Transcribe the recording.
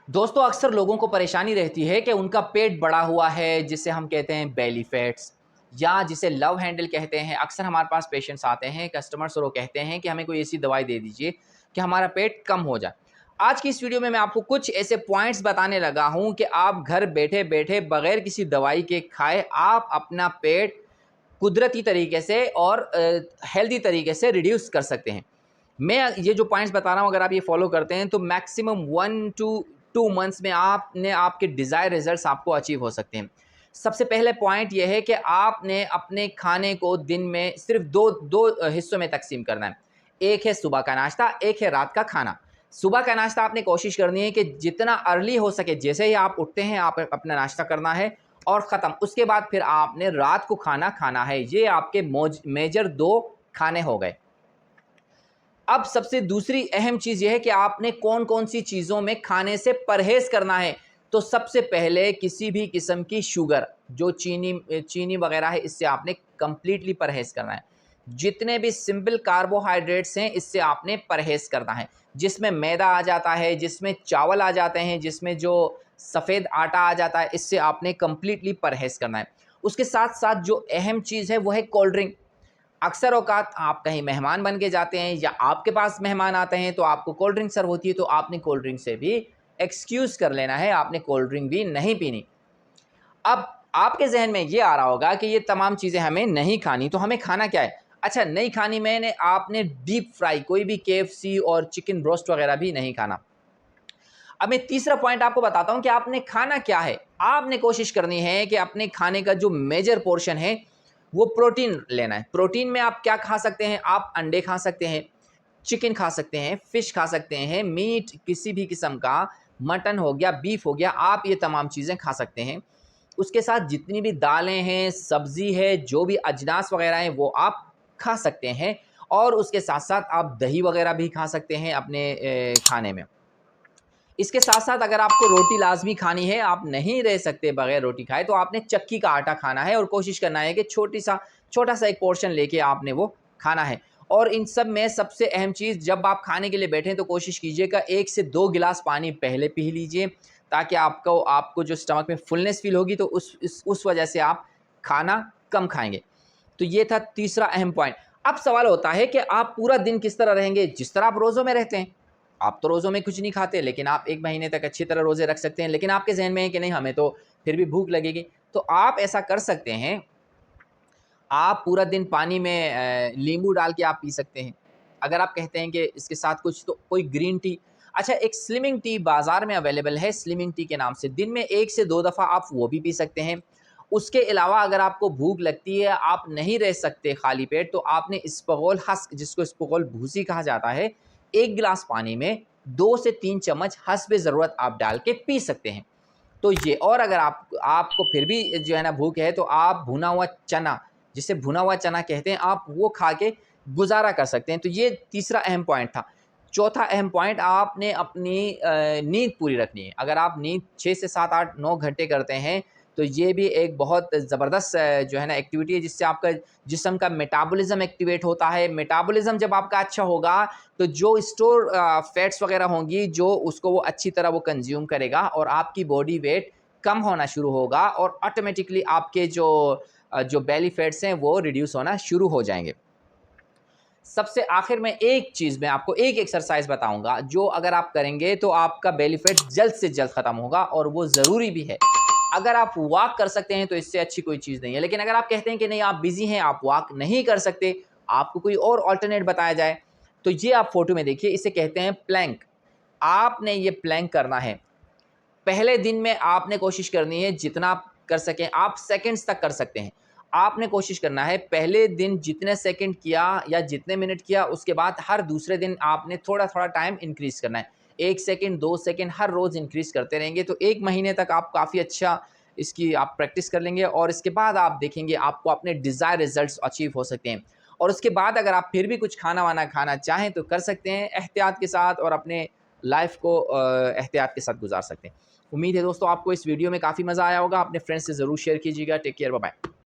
दोस्तों अक्सर लोगों को परेशानी रहती है कि उनका पेट बड़ा हुआ है जिसे हम कहते हैं बेली फैट्स या जिसे लव हैंडल कहते हैं। अक्सर हमारे पास पेशेंट्स आते हैं, कस्टमर्स, और वो कहते हैं कि हमें कोई ऐसी दवाई दे दीजिए कि हमारा पेट कम हो जाए। आज की इस वीडियो में मैं आपको कुछ ऐसे पॉइंट्स बताने लगा हूं कि आप घर बैठे बैठे बगैर किसी दवाई के खाए आप अपना पेट कुदरती तरीके से और हेल्दी तरीके से रिड्यूस कर सकते हैं। मैं ये जो पॉइंट्स बता रहा हूँ, अगर आप ये फॉलो करते हैं तो मैक्सिमम 1 to 2 मंथ्स में आपने आपके डिज़ायर रिजल्ट्स आपको अचीव हो सकते हैं। सबसे पहले पॉइंट ये है कि आपने अपने खाने को दिन में सिर्फ दो दो हिस्सों में तकसीम करना है। एक है सुबह का नाश्ता, एक है रात का खाना। सुबह का नाश्ता आपने कोशिश करनी है कि जितना अर्ली हो सके, जैसे ही आप उठते हैं आप अपना नाश्ता करना है और ख़त्म। उसके बाद फिर आपने रात को खाना खाना है। ये आपके मेजर 2 खाने हो गए। अब सबसे दूसरी अहम चीज़ यह है कि आपने कौन-कौन सी चीज़ों में खाने से परहेज़ करना है। तो सबसे पहले किसी भी किस्म की शुगर, जो चीनी वग़ैरह है, इससे आपने कंप्लीटली परहेज़ करना है। जितने भी सिंपल कार्बोहाइड्रेट्स हैं, इससे आपने परहेज़ करना है। जिसमें मैदा आ जाता है, जिसमें चावल आ जाते हैं, जिसमें जो सफ़ेद आटा आ जाता है, इससे आपने कंप्लीटली परहेज़ करना है। उसके साथ-साथ जो अहम चीज़ है, वो है कोल्ड ड्रिंक। अक्सर औकात आप कहीं मेहमान बन के जाते हैं या आपके पास मेहमान आते हैं तो आपको कोल्ड ड्रिंक सर्व होती है, तो आपने कोल्ड ड्रिंक से भी एक्सक्यूज़ कर लेना है, आपने कोल्ड ड्रिंक भी नहीं पीनी। अब आपके ज़हन में ये आ रहा होगा कि ये तमाम चीज़ें हमें नहीं खानी, तो हमें खाना क्या है? अच्छा, नहीं खानी मैंने आपने डीप फ्राई कोई भी केएफसी और चिकन ब्रोस्ट वगैरह भी नहीं खाना। अब मैं तीसरा पॉइंट आपको बताता हूँ कि आपने खाना क्या है। आपने कोशिश करनी है कि अपने खाने का जो मेजर पोर्शन है, वो प्रोटीन लेना है। प्रोटीन में आप क्या खा सकते हैं? आप अंडे खा सकते हैं, चिकन खा सकते हैं, फ़िश खा सकते हैं, मीट किसी भी किस्म का, मटन हो गया, बीफ हो गया, आप ये तमाम चीज़ें खा सकते हैं। उसके साथ जितनी भी दालें हैं, सब्ज़ी है, जो भी अजनास वग़ैरह हैं, वो आप खा सकते हैं और उसके साथ-साथ आप दही वग़ैरह भी खा सकते हैं अपने खाने में। इसके साथ-साथ अगर आपको रोटी लाज़मी खानी है, आप नहीं रह सकते बगैर रोटी खाए, तो आपने चक्की का आटा खाना है और कोशिश करना है कि छोटा-सा एक पोर्शन लेके आपने वो खाना है। और इन सब में सबसे अहम चीज़, जब आप खाने के लिए बैठें तो कोशिश कीजिएगा 1 से 2 गिलास पानी पहले पी लीजिए, ताकि आपको आपको जो स्टमक में फुलनेस फ़ील होगी, तो उस वजह से आप खाना कम खाएँगे। तो ये था तीसरा अहम पॉइंट। अब सवाल होता है कि आप पूरा दिन किस तरह रहेंगे? जिस तरह आप रोज़ों में रहते हैं। आप तो रोज़ों में कुछ नहीं खाते, लेकिन आप 1 महीने तक अच्छी तरह रोज़े रख सकते हैं, लेकिन आपके ज़हन में है कि नहीं, हमें तो फिर भी भूख लगेगी। तो आप ऐसा कर सकते हैं, आप पूरा दिन पानी में नींबू डाल के आप पी सकते हैं। अगर आप कहते हैं कि इसके साथ कुछ, तो कोई ग्रीन टी। अच्छा, एक स्लिमिंग टी बाज़ार में अवेलेबल है, स्लिमिंग टी के नाम से। दिन में 1 से 2 दफ़ा आप वो भी पी सकते हैं। उसके अलावा अगर आपको भूख लगती है, आप नहीं रह सकते खाली पेट, तो आपने इसबगोल हस्क, जिसको इसबगोल भूसी कहा जाता है, 1 गिलास पानी में 2 से 3 चम्मच हस्बे ज़रूरत आप डाल के पी सकते हैं। तो ये, और अगर आपको फिर भी जो है ना भूख है, तो आप भुना हुआ चना, जिसे भुना हुआ चना कहते हैं, आप वो खा के गुज़ारा कर सकते हैं। तो ये तीसरा अहम पॉइंट था। चौथा अहम पॉइंट, आपने अपनी नींद पूरी रखनी है। अगर आप नींद 6 से 7, 8, 9 घंटे करते हैं, तो ये भी एक बहुत ज़बरदस्त जो है ना एक्टिविटी है, जिससे आपका जिस्म का मेटाबॉलिज़्म एक्टिवेट होता है। मेटाबॉलिज़्म जब आपका अच्छा होगा, तो जो स्टोर फैट्स वगैरह होंगी, जो उसको वो अच्छी तरह वो कंज़्यूम करेगा और आपकी बॉडी वेट कम होना शुरू होगा और ऑटोमेटिकली आपके जो बेली फैट्स हैं, वो रिड्यूस होना शुरू हो जाएँगे। सबसे आखिर में एक चीज़, मैं आपको एक एक्सरसाइज़ बताऊँगा, जो अगर आप करेंगे तो आपका बेली फैट जल्द से जल्द ख़त्म होगा और वो ज़रूरी भी है। अगर आप वॉक कर सकते हैं तो इससे अच्छी कोई चीज़ नहीं है। लेकिन अगर आप कहते हैं कि नहीं, आप बिज़ी हैं, आप वॉक नहीं कर सकते, आपको कोई और अल्टरनेट बताया जाए, तो ये आप फ़ोटो में देखिए, इसे कहते हैं प्लैंक। आपने ये प्लैंक करना है। पहले दिन में आपने कोशिश करनी है जितना आप कर सकें, आप सेकंड्स तक कर सकते हैं। आपने कोशिश करना है पहले दिन जितने सेकंड किया या जितने मिनट किया, उसके बाद हर दूसरे दिन आपने थोड़ा-थोड़ा टाइम इंक्रीज़ करना है। 1 सेकंड, 2 सेकंड हर रोज़ इंक्रीज़ करते रहेंगे, तो 1 महीने तक आप काफ़ी अच्छा इसकी आप प्रैक्टिस कर लेंगे और इसके बाद आप देखेंगे आपको अपने डिज़ायर रिज़ल्ट्स अचीव हो सकते हैं। और उसके बाद अगर आप फिर भी कुछ खाना-वाना खाना चाहें तो कर सकते हैं एहतियात के साथ, और अपने लाइफ़ को एहतियात के साथ गुज़ार सकते हैं। उम्मीद है दोस्तों आपको इस वीडियो में काफ़ी मज़ा आया होगा। अपने फ्रेंड्स से ज़रूर शेयर कीजिएगा। Take care, bye bye.